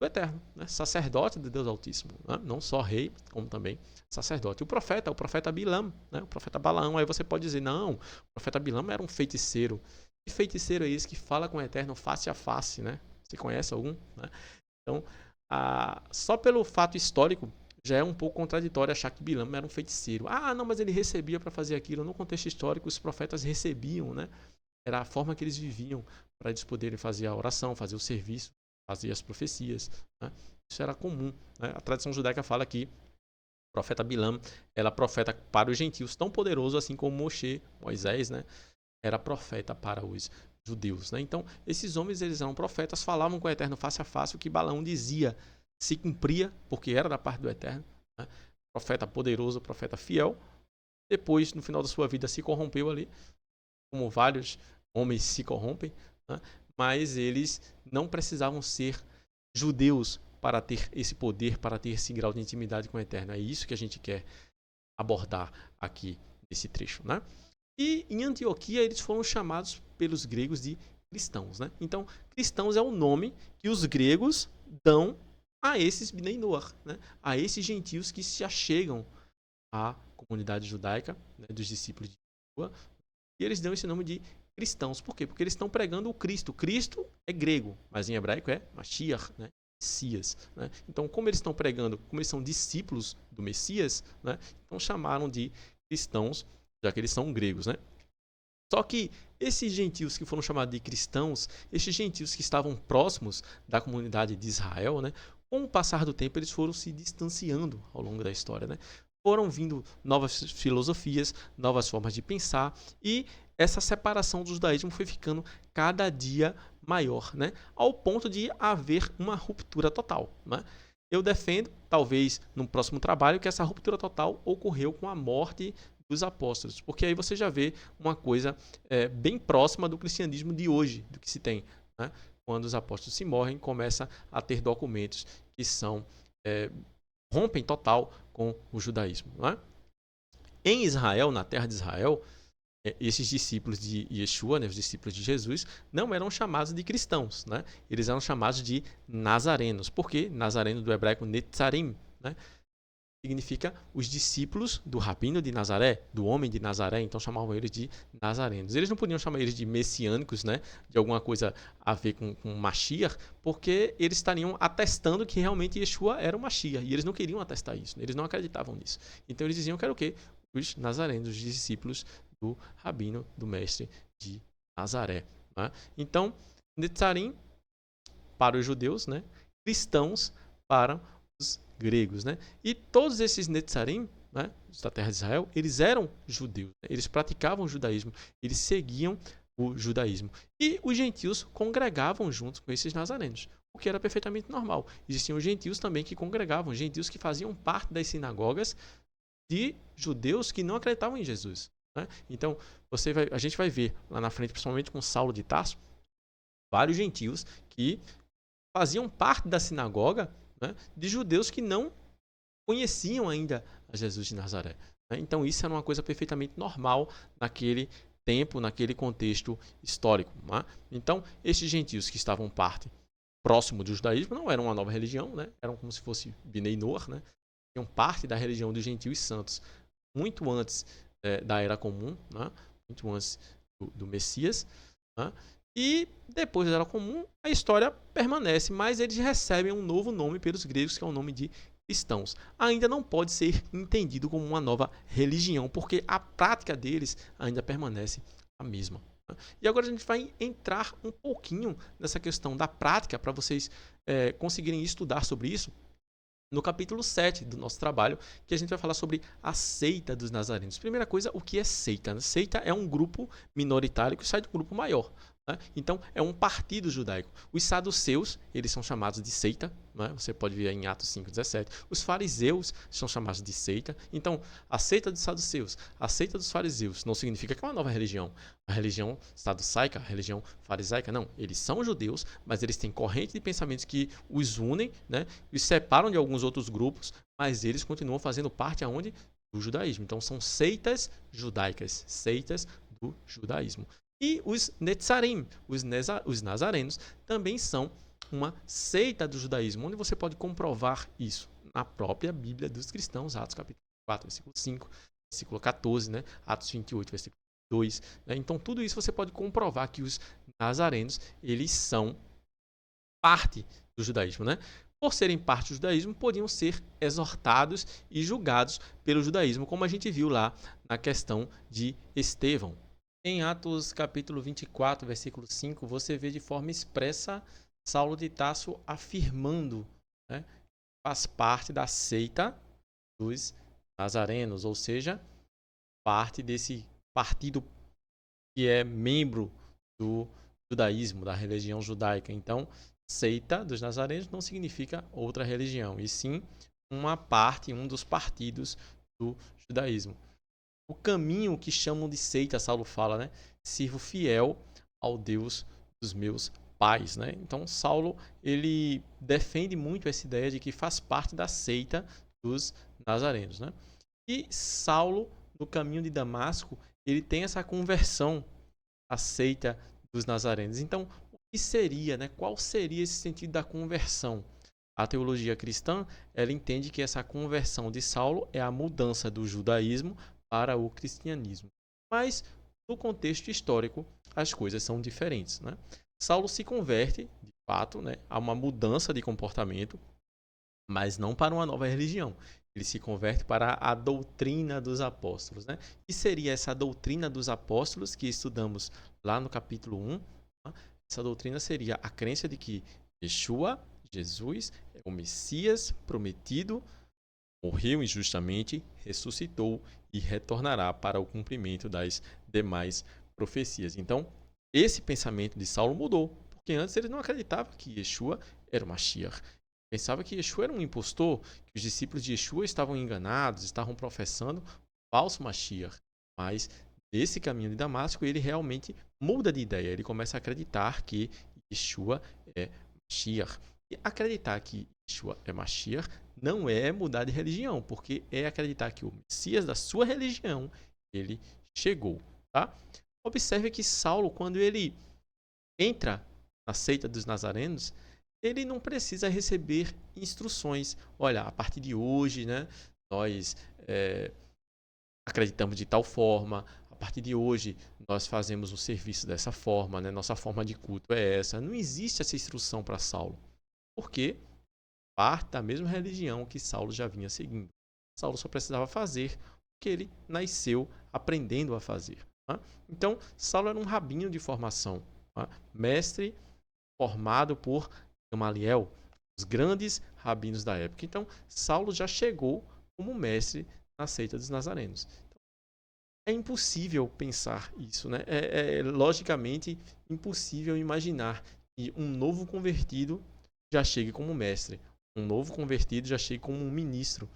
do Eterno, né? Sacerdote de Deus Altíssimo, né? Não só rei, como também sacerdote. O profeta Bilam, né? O profeta Balaão, aí você pode dizer, não, o profeta Bilam era um feiticeiro. Que feiticeiro é esse que fala com o Eterno face a face, né? Você conhece algum? Né? Então, só pelo fato histórico, já é um pouco contraditório achar que Bilam era um feiticeiro. Ah, não, mas ele recebia para fazer aquilo. No contexto histórico, os profetas recebiam, né? Era a forma que eles viviam para eles poderem fazer a oração, fazer o serviço, fazer as profecias. Né? Isso era comum. Né? A tradição judaica fala que o profeta Bilam era profeta para os gentios, tão poderoso assim como Moisés, né? Era profeta para os judeus. Né? Então, esses homens eles eram profetas, falavam com o Eterno face a face, o que Balaão dizia se cumpria, porque era da parte do Eterno. Né? Profeta poderoso, profeta fiel. Depois, no final da sua vida, se corrompeu ali, como vários homens se corrompem, né? Mas eles não precisavam ser judeus para ter esse poder, para ter esse grau de intimidade com o Eterno. É isso que a gente quer abordar aqui nesse trecho. Né? E em Antioquia eles foram chamados pelos gregos de cristãos. Né? Então, cristãos é o nome que os gregos dão a esses Bnei Noach, né? A esses gentios que se achegam à comunidade judaica, né, dos discípulos de Yeshua, e eles dão esse nome de cristãos. Por quê? Porque eles estão pregando o Cristo. Cristo é grego, mas em hebraico é Mashiach, né? Messias. Né? Então, como eles estão pregando, como eles são discípulos do Messias, né? Então chamaram de cristãos, já que eles são gregos. Né? Só que esses gentios que foram chamados de cristãos, esses gentios que estavam próximos da comunidade de Israel, né? Com o passar do tempo, eles foram se distanciando ao longo da história. Né? Foram vindo novas filosofias, novas formas de pensar, e essa separação do judaísmo foi ficando cada dia maior, né? Ao ponto de haver uma ruptura total. Né? Eu defendo, talvez no próximo trabalho, que essa ruptura total ocorreu com a morte dos apóstolos, porque aí você já vê uma coisa bem próxima do cristianismo de hoje, do que se tem. Né? Quando os apóstolos se morrem, começa a ter documentos que são rompem total com o judaísmo. Não é? Em Israel, na terra de Israel, esses discípulos de Yeshua, né, os discípulos de Jesus, não eram chamados de cristãos, né? Eles eram chamados de nazarenos. Por quê? Nazareno do hebraico netzarim, né? Significa os discípulos do rabino de Nazaré, do homem de Nazaré, então chamavam eles de nazarenos. Eles não podiam chamar eles de messiânicos, né, de alguma coisa a ver com Mashiach, porque eles estariam atestando que realmente Yeshua era o Mashiach, e eles não queriam atestar isso, eles não acreditavam nisso. Então eles diziam que era o quê? Os nazarenos, os discípulos do rabino, do mestre de Nazaré. Né? Então, Netzarim para os judeus, né, cristãos para os gregos, né? E todos esses Netzarim, né, da terra de Israel, eles eram judeus, né? Eles praticavam o judaísmo, eles seguiam o judaísmo. E os gentios congregavam junto com esses nazarenos, o que era perfeitamente normal. Existiam os gentios também que congregavam, gentios que faziam parte das sinagogas de judeus que não acreditavam em Jesus. Né? Então, a gente vai ver lá na frente, principalmente com Saulo de Tarso, vários gentios que faziam parte da sinagoga, né, de judeus que não conheciam ainda a Jesus de Nazaré. Né? Então isso era uma coisa perfeitamente normal naquele tempo, naquele contexto histórico. Né? Então estes gentios que estavam parte próximo do judaísmo não eram uma nova religião, né? Eram como se fosse Bnei Noach, né? Tinham parte da religião dos gentios santos muito antes da Era Comum, né? Muito antes do Messias. Né? E depois da Era Comum, a história permanece, mas eles recebem um novo nome pelos gregos, que é o nome de cristãos. Ainda não pode ser entendido como uma nova religião, porque a prática deles ainda permanece a mesma. E agora a gente vai entrar um pouquinho nessa questão da prática, para vocês conseguirem estudar sobre isso, no capítulo 7 do nosso trabalho, que a gente vai falar sobre a seita dos nazarenos. Primeira coisa, o que é seita? Seita é um grupo minoritário que sai do grupo maior. Né? Então, é um partido judaico. Os saduceus, eles são chamados de seita. Né? Você pode ver em Atos 5,17. Os fariseus são chamados de seita. Então, a seita dos saduceus, a seita dos fariseus, não significa que é uma nova religião. A religião saducaica, a religião farisaica, não. Eles são judeus, mas eles têm corrente de pensamentos que os unem, né? Os separam de alguns outros grupos, mas eles continuam fazendo parte aonde? Do judaísmo. Então, são seitas judaicas, seitas do judaísmo. E os Netzarim, os nazarenos, também são uma seita do judaísmo, onde você pode comprovar isso na própria Bíblia dos cristãos, Atos capítulo 4, versículo 5, versículo 14, né? Atos 28, versículo 2. Né? Então, tudo isso você pode comprovar que os nazarenos, eles são parte do judaísmo. Né? Por serem parte do judaísmo, podiam ser exortados e julgados pelo judaísmo, como a gente viu lá na questão de Estevão. Em Atos capítulo 24, versículo 5, você vê de forma expressa Saulo de Tarso afirmando, né, que faz parte da seita dos nazarenos, ou seja, parte desse partido que é membro do judaísmo, da religião judaica. Então, seita dos nazarenos não significa outra religião, e sim uma parte, um dos partidos do judaísmo. O caminho que chamam de seita, Saulo fala, né? Sirvo fiel ao Deus dos meus pais, né? Então, Saulo, ele defende muito essa ideia de que faz parte da seita dos nazarenos, né? E Saulo, no caminho de Damasco, ele tem essa conversão à seita dos nazarenos. Então, o que seria, né? Qual seria esse sentido da conversão? A teologia cristã, ela entende que essa conversão de Saulo é a mudança do judaísmo para o cristianismo. Mas, no contexto histórico, as coisas são diferentes. Né? Saulo se converte, de fato, né, a uma mudança de comportamento, mas não para uma nova religião. Ele se converte para a doutrina dos apóstolos. Né? E seria essa doutrina dos apóstolos que estudamos lá no capítulo 1. Né? Essa doutrina seria a crença de que Yeshua, Jesus, é o Messias prometido, morreu injustamente, ressuscitou e retornará para o cumprimento das demais profecias. Então, esse pensamento de Saulo mudou, porque antes ele não acreditava que Yeshua era o Mashiach. Pensava que Yeshua era um impostor, que os discípulos de Yeshua estavam enganados, estavam professando falso Mashiach. Mas, nesse caminho de Damasco, ele realmente muda de ideia. Ele começa a acreditar que Yeshua é Mashiach. E acreditar que Yeshua é Mashiach não é mudar de religião, porque é acreditar que o Messias da sua religião, ele chegou, tá? Observe que Saulo, quando ele entra na seita dos nazarenos, ele não precisa receber instruções. Olha, a partir de hoje, né, nós acreditamos de tal forma, a partir de hoje nós fazemos o serviço dessa forma, né, nossa forma de culto é essa. Não existe essa instrução para Saulo, porque parte da mesma religião que Saulo já vinha seguindo. Saulo só precisava fazer o que ele nasceu aprendendo a fazer. Tá? Então, Saulo era um rabino de formação, tá? Mestre formado por Gamaliel, os grandes rabinos da época. Então, Saulo já chegou como mestre na seita dos nazarenos. É impossível pensar isso, né? É logicamente impossível imaginar que um novo convertido já chegue como mestre, um novo convertido já chegue como um ministro.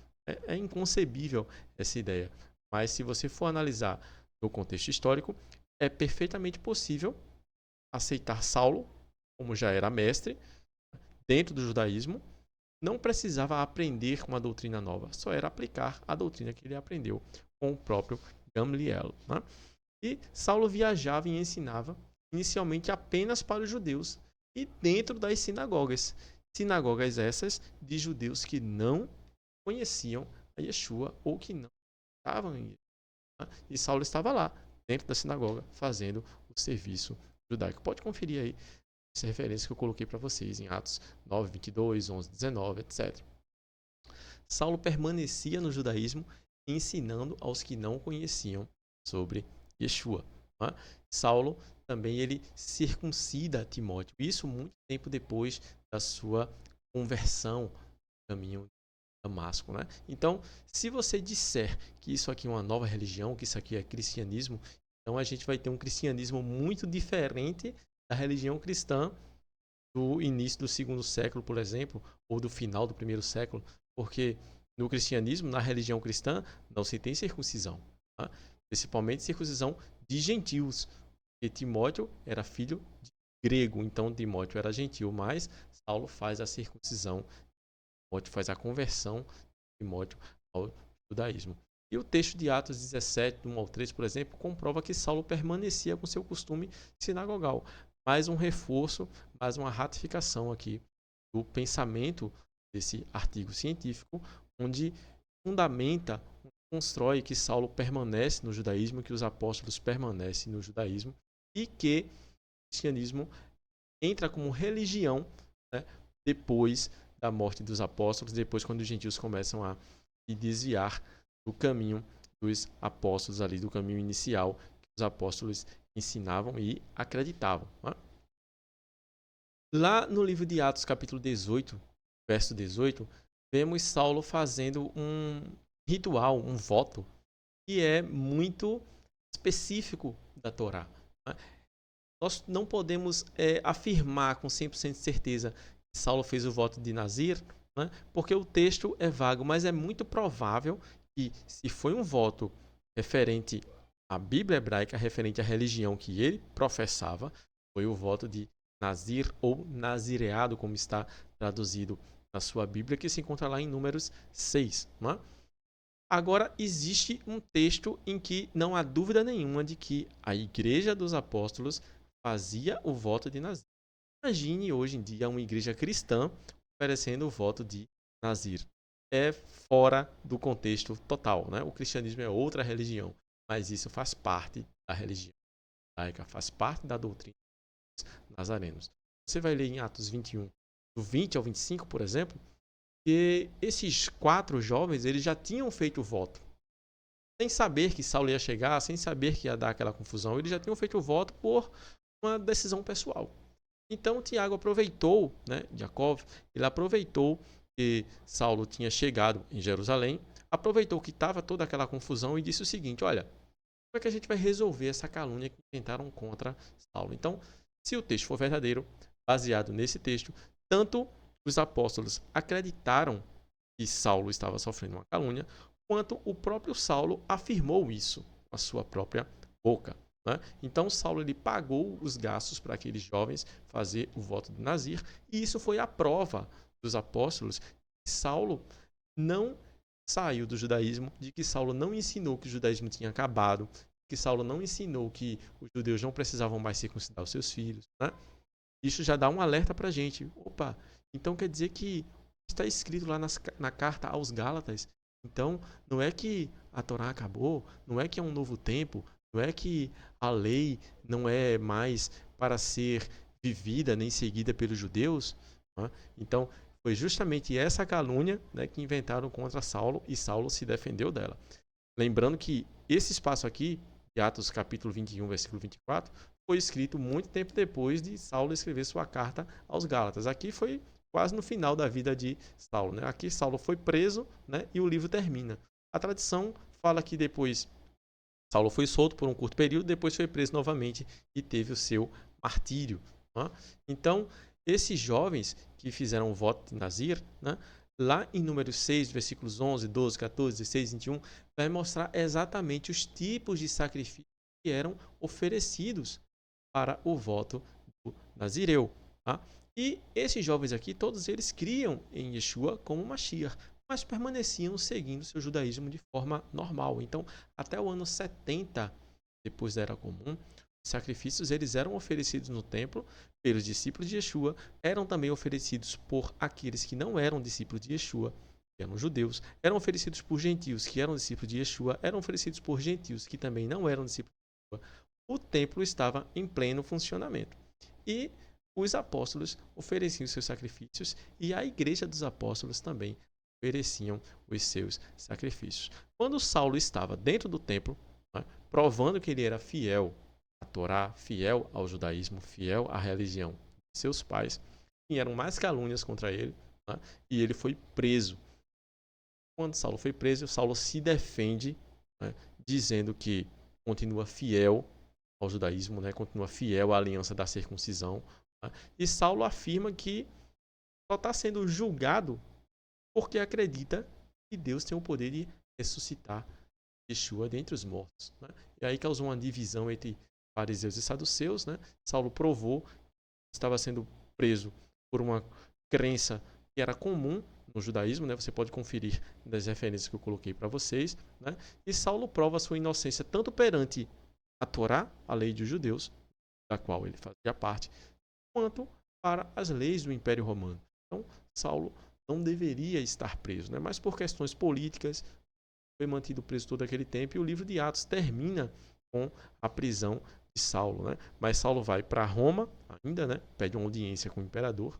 É inconcebível essa ideia. Mas se você for analisar no contexto histórico, é perfeitamente possível aceitar Saulo como já era mestre dentro do judaísmo, não precisava aprender uma doutrina nova, só era aplicar a doutrina que ele aprendeu com o próprio Gamaliel. Né? E Saulo viajava e ensinava inicialmente apenas para os judeus e dentro das sinagogas. Sinagogas essas de judeus que não conheciam a Yeshua ou que não estavam em Yeshua. Né? E Saulo estava lá, dentro da sinagoga, fazendo o serviço judaico. Pode conferir aí essa referência que eu coloquei para vocês em Atos 9, 22, 11, 19, etc. Saulo permanecia no judaísmo ensinando aos que não conheciam sobre Yeshua. Né? Saulo também ele circuncida Timóteo. Isso muito tempo depois da sua conversão no caminho de Damasco. Né? Então, se você disser que isso aqui é uma nova religião, que isso aqui é cristianismo, então a gente vai ter um cristianismo muito diferente da religião cristã do início do segundo século, por exemplo, ou do final do primeiro século, porque no cristianismo, na religião cristã, não se tem circuncisão, tá? Principalmente circuncisão de gentios, porque Timóteo era filho de grego, então Timóteo era gentil, mas Saulo faz a circuncisão, Timóteo faz a conversão de Timóteo ao judaísmo. E o texto de Atos 17, do 1 ao 3, por exemplo, comprova que Saulo permanecia com seu costume sinagogal. Mais um reforço, mais uma ratificação aqui do pensamento desse artigo científico, onde fundamenta, constrói que Saulo permanece no judaísmo, que os apóstolos permanecem no judaísmo e que o cristianismo entra como religião, né, depois da morte dos apóstolos, depois quando os gentios começam a se desviar do caminho dos apóstolos ali, do caminho inicial que os apóstolos ensinavam e acreditavam. Né? Lá no livro de Atos, capítulo 18, verso 18, vemos Saulo fazendo um ritual, um voto, que é muito específico da Torá. Né? Nós não podemos afirmar com 100% de certeza que Saulo fez o voto de Nazir, né? Porque o texto é vago, mas é muito provável que, se foi um voto referente à Bíblia hebraica, referente à religião que ele professava, foi o voto de Nazir ou Nazireado, como está traduzido na sua Bíblia, que se encontra lá em Números 6. Né? Agora, existe um texto em que não há dúvida nenhuma de que a Igreja dos Apóstolos fazia o voto de Nazir. Imagine hoje em dia uma igreja cristã oferecendo o voto de Nazir. É fora do contexto total. Né? O cristianismo é outra religião, mas isso faz parte da religião judaica, faz parte da doutrina dos nazarenos. Você vai ler em Atos 21, do 20 ao 25, por exemplo, que esses 4 jovens eles já tinham feito o voto. Sem saber que Saulo ia chegar, sem saber que ia dar aquela confusão, eles já tinham feito o voto por uma decisão pessoal. Então Tiago aproveitou, né, Jacob, ele aproveitou que Saulo tinha chegado em Jerusalém, aproveitou que estava toda aquela confusão e disse o seguinte: olha, como é que a gente vai resolver essa calúnia que inventaram contra Saulo? Então, se o texto for verdadeiro, baseado nesse texto, tanto os apóstolos acreditaram que Saulo estava sofrendo uma calúnia, quanto o próprio Saulo afirmou isso com a sua própria boca. Né? Então, Saulo ele pagou os gastos para aqueles jovens fazer o voto de Nazir, e isso foi a prova dos apóstolos que Saulo não saiu do judaísmo, de que Saulo não ensinou que o judaísmo tinha acabado, que Saulo não ensinou que os judeus não precisavam mais circuncidar os seus filhos, né? Isso já dá um alerta para a gente. Opa, então quer dizer que está escrito lá na carta aos Gálatas. Então, não é que a Torá acabou, não é que é um novo tempo, não é que a lei não é mais para ser vivida nem seguida pelos judeus. Né? Então, foi justamente essa calúnia, né, que inventaram contra Saulo e Saulo se defendeu dela. Lembrando que esse espaço aqui, de Atos capítulo 21, versículo 24, foi escrito muito tempo depois de Saulo escrever sua carta aos Gálatas. Aqui foi quase no final da vida de Saulo. Né? Aqui Saulo foi preso, né, e o livro termina. A tradição fala que depois Saulo foi solto por um curto período, depois foi preso novamente e teve o seu martírio. Né? Então, esses jovens que fizeram o voto de Nazir, né, lá em Números 6, versículos 11, 12, 14, 16, 21, vai mostrar exatamente os tipos de sacrifícios que eram oferecidos para o voto do Nazireu. Tá? E esses jovens aqui, todos eles criam em Yeshua como Mashiach, mas permaneciam seguindo seu judaísmo de forma normal. Então, até o ano 70 depois da Era Comum, os sacrifícios eles eram oferecidos no templo pelos discípulos de Yeshua, eram também oferecidos por aqueles que não eram discípulos de Yeshua, que eram judeus, eram oferecidos por gentios que eram discípulos de Yeshua, eram oferecidos por gentios que também não eram discípulos de Yeshua. O templo estava em pleno funcionamento. E os apóstolos ofereciam seus sacrifícios e a igreja dos apóstolos também ofereciam os seus sacrifícios. Quando Saulo estava dentro do templo, né, provando que ele era fiel à Torá, fiel ao judaísmo, fiel à religião de seus pais, vieram mais calúnias contra ele, né, e ele foi preso. Quando Saulo foi preso, Saulo se defende, né, dizendo que continua fiel ao judaísmo, né, continua fiel à aliança da circuncisão. Né, e Saulo afirma que só está sendo julgado porque acredita que Deus tem o poder de ressuscitar Yeshua dentre os mortos. Né? E aí causou uma divisão entre fariseus e saduceus. Né? Saulo provou que estava sendo preso por uma crença que era comum no judaísmo. Né? Você pode conferir das referências que eu coloquei para vocês. Né? E Saulo prova a sua inocência tanto perante a Torá, a lei dos judeus, da qual ele fazia parte, quanto para as leis do Império Romano. Então, Saulo não deveria estar preso, né? Mas por questões políticas foi mantido preso todo aquele tempo e o livro de Atos termina com a prisão de Saulo, né? Mas Saulo vai para Roma ainda, né? Pede uma audiência com o imperador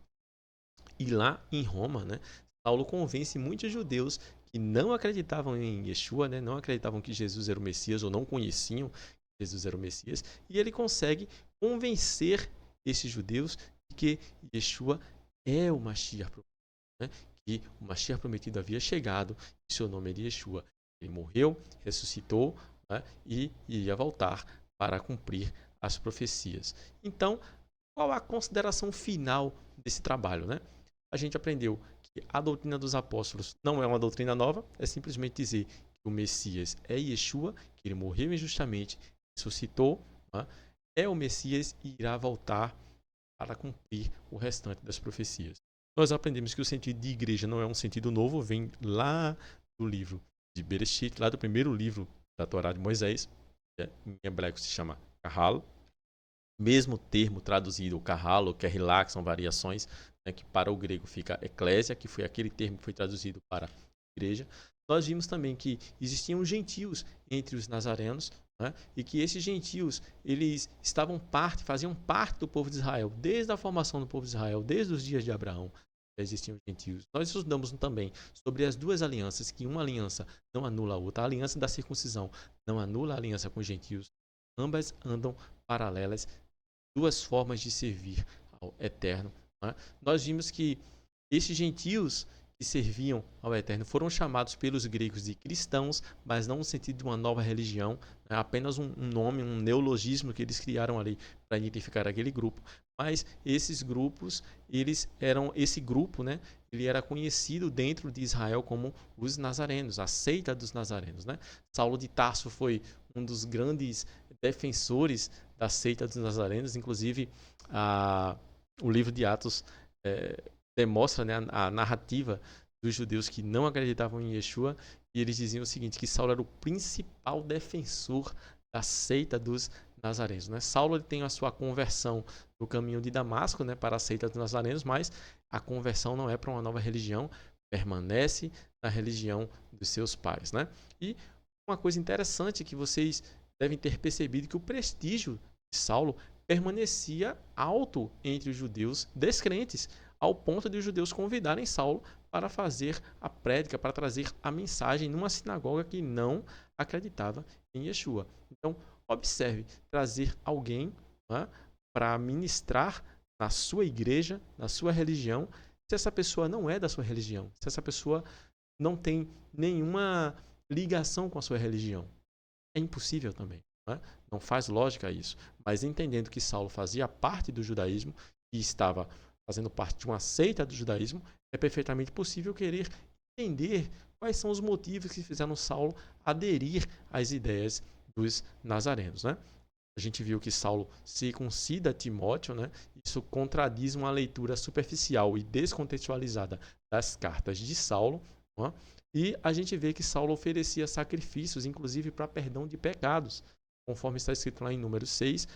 e lá em Roma, né? Saulo convence muitos judeus que não acreditavam em Yeshua, né? Não acreditavam que Jesus era o Messias ou não conheciam que Jesus era o Messias e ele consegue convencer esses judeus de que Yeshua é o Mashiach, né? Que o Mashiach prometido havia chegado e seu nome era Yeshua. Ele morreu, ressuscitou, né? E iria voltar para cumprir as profecias. Então, qual a consideração final desse trabalho? Né? A gente aprendeu que a doutrina dos apóstolos não é uma doutrina nova, é simplesmente dizer que o Messias é Yeshua, que ele morreu injustamente, ressuscitou, né? É o Messias e irá voltar para cumprir o restante das profecias. Nós aprendemos que o sentido de igreja não é um sentido novo, vem lá do livro de Bereshit, lá do primeiro livro da Torá de Moisés, que em hebraico se chama Kahal. Mesmo termo traduzido, Kahal ou Kehilá, que são variações, né, que para o grego fica eclésia, que foi aquele termo que foi traduzido para igreja. Nós vimos também que existiam gentios entre os nazarenos, né, e que esses gentios eles faziam parte do povo de Israel, desde a formação do povo de Israel, desde os dias de Abraão. Já existiam gentios. Nós estudamos também sobre as duas alianças, que uma aliança não anula a outra. A aliança da circuncisão não anula a aliança com os gentios. Ambas andam paralelas, duas formas de servir ao Eterno. Né? Nós vimos que esses gentios que serviam ao Eterno foram chamados pelos gregos de cristãos, mas não no sentido de uma nova religião, né? Apenas um nome, um neologismo que eles criaram ali para identificar aquele grupo. Mas esses grupos, esse grupo, né? Ele era conhecido dentro de Israel como os nazarenos, a seita dos nazarenos. Né? Saulo de Tarso foi um dos grandes defensores da seita dos nazarenos, inclusive o livro de Atos demonstra, né, a narrativa dos judeus que não acreditavam em Yeshua, e eles diziam o seguinte, que Saulo era o principal defensor da seita dos nazarenos, né? Saulo ele tem a sua conversão no caminho de Damasco, né, para a seita dos nazarenos, mas a conversão não é para uma nova religião, permanece na religião dos seus pais, né? E uma coisa interessante que vocês devem ter percebido que o prestígio de Saulo permanecia alto entre os judeus descrentes, ao ponto de os judeus convidarem Saulo para fazer a prédica, para trazer a mensagem numa sinagoga que não acreditava em Yeshua. Então, observe, trazer alguém, né, para ministrar na sua igreja, na sua religião, se essa pessoa não é da sua religião, se essa pessoa não tem nenhuma ligação com a sua religião. É impossível também. Né? Não faz lógica isso. Mas entendendo que Saulo fazia parte do judaísmo e estava fazendo parte de uma seita do judaísmo, é perfeitamente possível querer entender quais são os motivos que fizeram Saulo aderir às ideias dos nazarenos. Né? A gente viu que Saulo circuncida Timóteo, né? Isso contradiz uma leitura superficial e descontextualizada das cartas de Saulo. Né? E a gente vê que Saulo oferecia sacrifícios, inclusive para perdão de pecados, conforme está escrito lá em Números 6,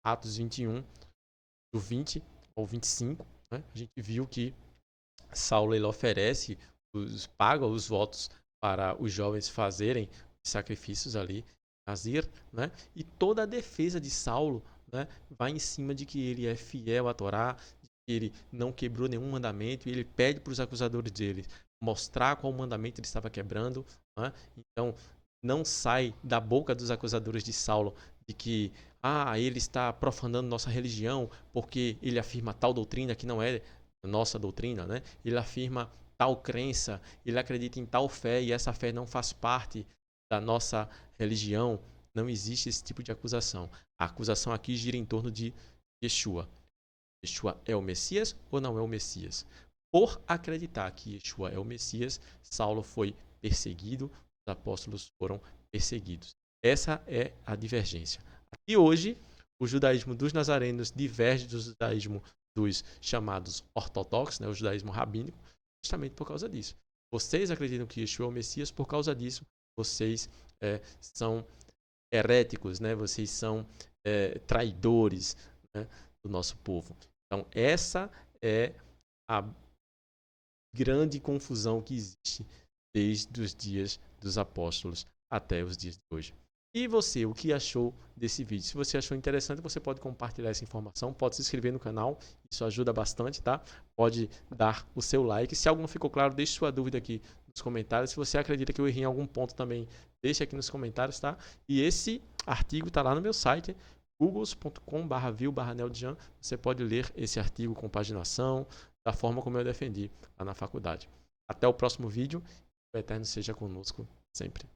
Atos 21, do 20 ao 25. Né? A gente viu que Saulo ele oferece, paga os votos para os jovens fazerem sacrifícios ali, Nazir, né? E toda a defesa de Saulo, né, vai em cima de que ele é fiel à Torá, de que ele não quebrou nenhum mandamento, e ele pede para os acusadores dele mostrar qual mandamento ele estava quebrando. Né? Então, não sai da boca dos acusadores de Saulo de que ele está profanando nossa religião porque ele afirma tal doutrina que não é nossa doutrina, né? Ele afirma tal crença, ele acredita em tal fé e essa fé não faz parte da nossa religião. Não existe esse tipo de acusação. A acusação aqui gira em torno de Yeshua. Yeshua é o Messias ou não é o Messias? Por acreditar que Yeshua é o Messias, Saulo foi perseguido, os apóstolos foram perseguidos. Essa é a divergência. E hoje, o judaísmo dos nazarenos diverge do judaísmo dos chamados ortodoxos, né, o judaísmo rabínico, justamente por causa disso. Vocês acreditam que Yeshua é o Messias, por causa disso, vocês são heréticos, né? Vocês são traidores, né, do nosso povo. Então, essa é a grande confusão que existe desde os dias dos apóstolos até os dias de hoje. E você, o que achou desse vídeo? Se você achou interessante, você pode compartilhar essa informação, pode se inscrever no canal, isso ajuda bastante, tá? Pode dar o seu like. Se algo não ficou claro, deixe sua dúvida aqui nos comentários. Se você acredita que eu errei em algum ponto também, deixe aqui nos comentários, tá? E esse artigo está lá no meu site, googles.com/view/neldjan. Você pode ler esse artigo com paginação, da forma como eu defendi lá na faculdade. Até o próximo vídeo. O Eterno seja conosco sempre.